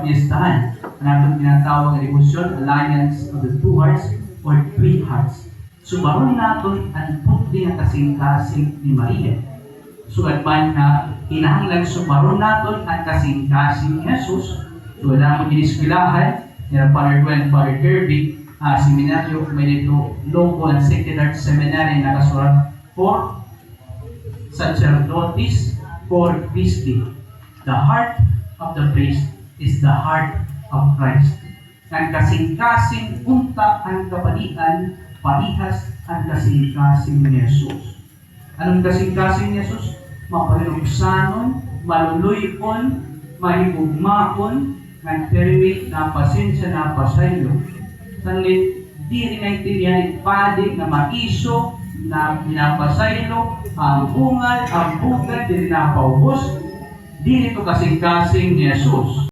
Piyestahan ang atong tinatawag na devotion, Alliance of the Two Hearts or Three Hearts. Subaron naton ang putli nga kasing-kasing ni Maria. Sugad man na kinahanglan subaron naton ang kasing-kasing ni Jesus. So wala mo giniskwelahan ni Father Gwen, Father Kirby, seminaryo may dito local and secondary seminary na nakasulat for sacerdotes for Christi. The heart of the priest is the heart of Christ. Ang kasing-kasing unta ang kapalian, parihas ang kasing-kasing ni Jesus. Anong kasing-kasing ni Jesus? Mapalilugsanon, maluluykon, mahigugmakon, nagpermit na pasensya na pasaylo. Sanlit, di rin naintindihan padig na maiso, na pinapasaylo, ang ungal, ang bugad, di rin napaubos, di nito kasing-kasing ni Jesus.